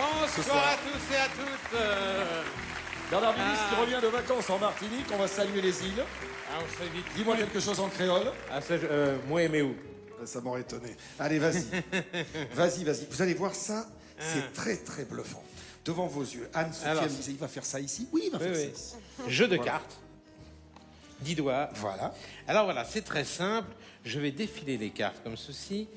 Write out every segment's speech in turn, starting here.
Bonsoir à tous et à toutes. Bernard Milis qui revient de vacances en Martinique, on va saluer les îles. Ah, on se fait vite. Dis-moi quelque chose en créole. Ah, ça, moi aimé où? Ça m'aurait étonné. Allez, vas-y. Vas-y. Vous allez voir ça, c'est très très bluffant. Devant vos yeux, Anne-Sophie, Alors, elle me disait, il va faire ça ici. Oui, il va faire ça ici. Jeu de cartes. 10 doigts. Voilà. Alors voilà, c'est très simple. Je vais défiler les cartes comme ceci.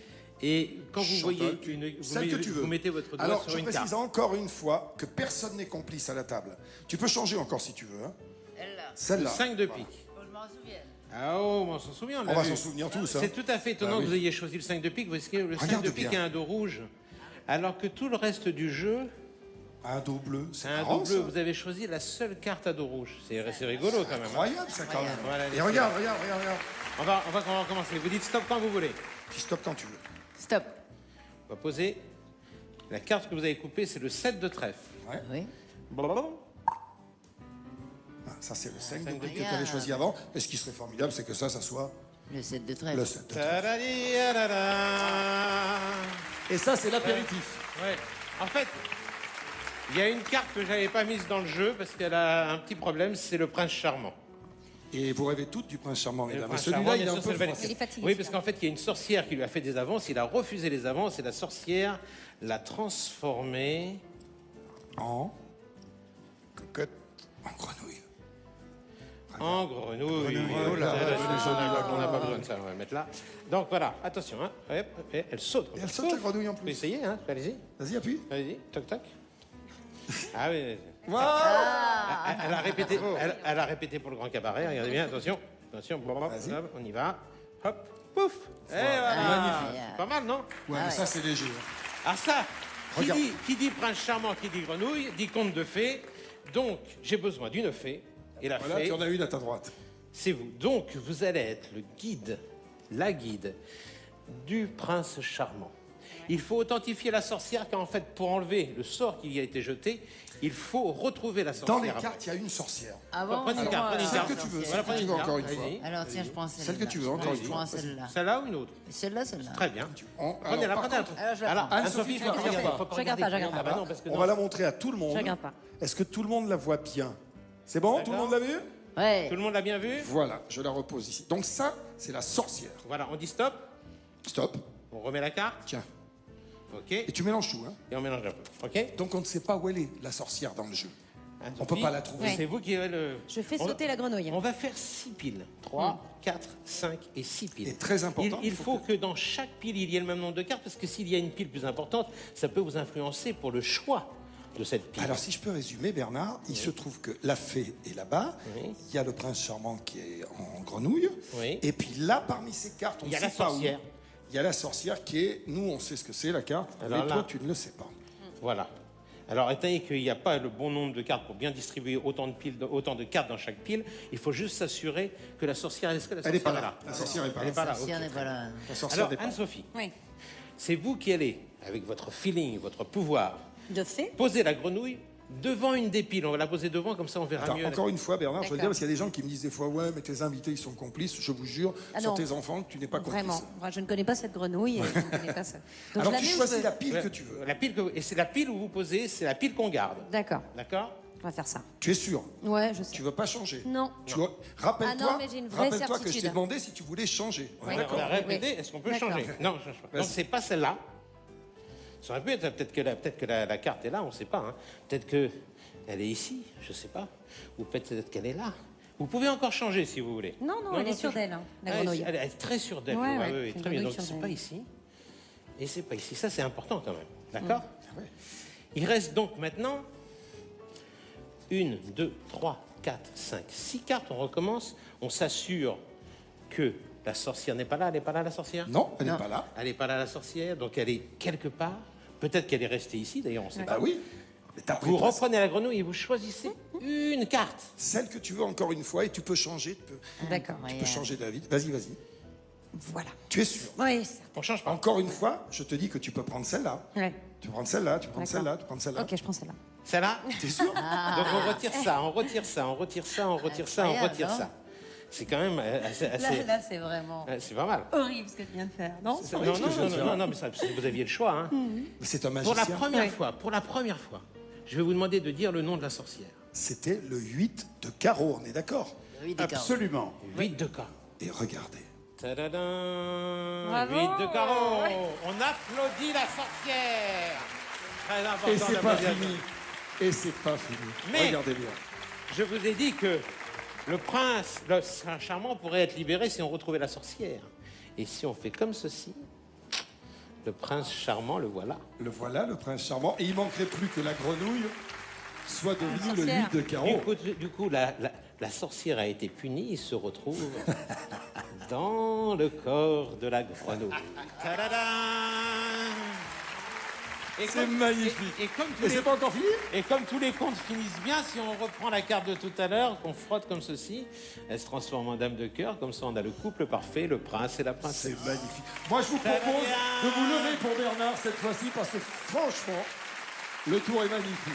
Et quand vous voyez Celle que tu veux. vous mettez votre doigt Alors, sur je une précise carte. encore une fois que personne n'est complice à la table. Tu peux changer encore si tu veux. Hein. Elle-là. Le Celle-là. 5 de Voilà. pique. Faut que je m'en souvienne. Ah oh, on s'en souvient. On l'a va vu. s'en souvenir tous. Hein. C'est tout à fait étonnant Ah oui. que vous ayez choisi le 5 de pique, parce que le 5 Regarde de pique bien. a un dos rouge. Alors que tout le reste du jeu Un dos bleu, c'est a un marrant, dos bleu. ça. Vous avez choisi la seule carte à dos rouge. C'est rigolo quand même. hein. Incroyable ça quand même. Voilà, Et laissez- regarde. On va recommencer. Vous dites stop quand vous voulez. Puis stop quand tu veux. Stop. On va poser. La carte que vous avez coupée, c'est le 7 de trèfle. Ouais. Oui. Blablabla. Ah, ça c'est le 5 de cinq de pique que pique. tu avais choisi avant. Et ce qui serait formidable, c'est que ça soit Le 7 de trèfle. le 7 de pique. Ta-da-di-da-da-da. Et ça c'est l'apéritif. Ouais. En fait, il y a une carte que j'avais pas mise dans le jeu parce qu'elle a un petit problème, c'est le prince charmant. Et vous rêvez toutes du prince charmant, Le mesdames. prince Celui-là, charmant, il est bien un sûr, peu c'est le valet. froissé. Il est fatigué, Oui, parce qu'en fait, il y a une sorcière qui lui a fait des avances, il a refusé les avances et la sorcière l'a transformé En cocotte, en grenouille. en grenouille. Oh là, On n'a pas besoin de ça, on va mettre là. Donc voilà, attention, hein. Hop, hop, elle saute. Et elle saute la grenouille en Vous pouvez plus. essayer, hein. Allez-y, Vas-y, appuie. allez-y, toc toc. Ah oui. Waouh. Elle a répété pour le grand cabaret. Regardez bien, attention. Attention, blablabla, Vas-y. hop, on y va. Hop, pouf. Et voilà. Magnifique. Pas mal, non? Ouais, mais ça c'est léger. Ah ça, Regarde. qui dit prince charmant, qui dit grenouille, dit conte de fées. Donc, j'ai besoin d'une fée. Et la Voilà, fée, tu en as une à ta droite. c'est vous. Donc, vous allez être le guide, la guide du prince charmant. Il faut authentifier la sorcière, car en fait, pour enlever le sort qui y a été jeté, il faut retrouver la sorcière. Dans les après. cartes, il y a une sorcière. Ah bon? Prenez une carte, prenez une Celle carte. que tu veux, Voilà, celle que prenez tu une veux carte, encore une fois. allez-y. Alors tiens, je prends celle-là. Celle que tu veux, encore Je une prends fois. celle-là. Celle-là ou une autre? Celle-là. Très bien. Alors, Prenez-la, par prenez-la. contre, Alors, je la Alors, prends. Anne-Sophie, faut Anne-Sophie, regarder. regarde Faut pas. Je regarde pas, je regarde Ah pas. bah non, parce que on non. va la montrer à tout le monde. Je regarde pas. Est-ce que tout le monde la voit bien? C'est bon? Tout le monde l'a vu? Ouais. Tout le monde l'a bien vu? Voilà, je la repose ici. Donc ça, c'est la sorcière. Voilà, on dit stop. Stop. On remet la carte. Tiens. OK. Et tu mélanges tout, hein? Et on mélange un peu. OK. Donc on ne sait pas où elle est, la sorcière, dans le jeu. Anne-Sophie, On peut pas la trouver. Ouais. C'est vous qui avez le... Je fais On- sauter la grenouille. On va faire 6 piles. 3, 4, 5 et 6 piles. Et très important, Il faut que dans chaque pile, il y ait le même nombre de cartes, parce que s'il y a une pile plus importante, ça peut vous influencer pour le choix de cette pile. Alors si je peux résumer, Bernard, il se trouve que la fée est là-bas, Oui. il y a le prince charmant qui est en grenouille, Oui. et puis là, parmi ces cartes, on Il y a ne sait la pas où. sorcière. Il y a la sorcière qui est, nous on sait ce que c'est la carte, Alors mais toi là- tu ne le sais pas. Voilà. Alors, étant donné qu'il n'y a pas le bon nombre de cartes pour bien distribuer autant de piles, autant de cartes dans chaque pile, il faut juste s'assurer que la sorcière, est-ce que la Elle n'est sorcière pas est là. là? La sorcière n'est pas Elle là. n'est pas là. Si ok, on n'est très pas bien. là. La sorcière Alors, n'est pas là. Anne-Sophie, Oui. c'est vous qui allez, avec votre feeling, votre pouvoir, De fait. poser la grenouille devant une des piles. On va la poser devant, comme ça on verra Attends, mieux. encore une fois, Bernard, je veux le dire, D'accord. parce qu'il y a des gens qui me disent des fois, ouais, mais tes invités, ils sont complices. Je vous jure, Ah sur non. tes enfants, tu n'es pas complice. Vraiment. Moi, je ne connais pas cette grenouille et je ne connais pas ça. Donc, Alors je la tu mets où choisis je veux. la pile Ouais, que tu veux. La pile et c'est la pile où vous posez, c'est la pile qu'on garde. D'accord. D'accord? On va faire ça. Tu es sûr? Ouais, je sais. Tu veux pas changer? Non. Rappelle-toi, Ah non, mais j'ai une vraie rappelle-toi que je t'ai certitude. demandé si tu voulais changer. On est Oui. d'accord. On a répété, Oui. est-ce qu'on peut D'accord. changer? Non, je change pas. Vas-y. Donc c'est pas celle-là. Ça aurait pu être, peut-être que la carte est là, on ne sait pas. Hein. Peut-être qu'elle est ici, je ne sais pas. Ou peut-être qu'elle est là. Vous pouvez encore changer si vous voulez. Non, elle est sûre d'elle, hein, la grenouille. Elle est très sûre d'elle. Ouais, oui, ouais, oui, c'est une très bien. grenouille Donc sûre c'est pas d'elle. ici. Et c'est pas ici. Ça, c'est important quand même. D'accord? Ah ouais. Il reste donc maintenant 1, 2, 3, 4, 5, 6 cartes. On recommence. On s'assure que la sorcière n'est pas là. Elle n'est pas là, la sorcière? Non, elle n'est Non. pas là. Elle n'est pas là, la sorcière. Donc elle est quelque part. Peut-être qu'elle est restée ici, d'ailleurs, on ne sait pas. Bah oui. Mais t'as pris Vous toi, reprenez la grenouille et vous choisissez une carte. celle que tu veux encore une fois et tu peux changer. D'accord. Tu peux changer d'avis. Vas-y, vas-y. Voilà. Tu es sûr? Oui, certain. On change pas. Encore une fois, je te dis que tu peux prendre celle-là. Ouais. Tu prends celle-là, tu prends D'accord. celle-là, tu prends celle-là. Ok, je prends celle-là. Celle-là? T'es sûr? Donc on retire ça, on retire ça, on retire ça, on retire ça, on Incroyable, retire non? ça. C'est quand même assez... Là, c'est vraiment c'est pas mal. horrible ce que tu viens de faire, non? Non, horrible ce que je viens de faire. non, mais vous aviez le choix. Hein. C'est un Pour magicien. pour la première fois, je vais vous demander de dire le nom de la sorcière. C'était le 8 de carreau, on est d'accord? Oui, d'accord. Absolument. 8 de carreau. Et regardez. Tadadam, Bravo. 8 de carreau. On applaudit la sorcière. Très important Et c'est pas d'applaudir. fini. Et c'est pas fini. Mais- Regardez bien. Je vous ai dit que le prince charmant pourrait être libéré si on retrouvait la sorcière. Et si on fait comme ceci, le prince charmant, le voilà. Le voilà, le prince charmant. Et il manquerait plus que la grenouille soit devenue le sorcière. 8 de carreau. Du coup, la sorcière a été punie, il se retrouve dans le corps de la grenouille. Tadadam. Et C'est magnifique. Et c'est pas encore fini? Et comme tous les contes finissent bien, si on reprend la carte de tout à l'heure, qu'on frotte comme ceci, elle se transforme en dame de cœur, comme ça on a le couple parfait, le prince et la princesse. C'est magnifique. Moi, je vous propose de vous lever pour Bernard cette fois-ci parce que franchement, le tour est magnifique.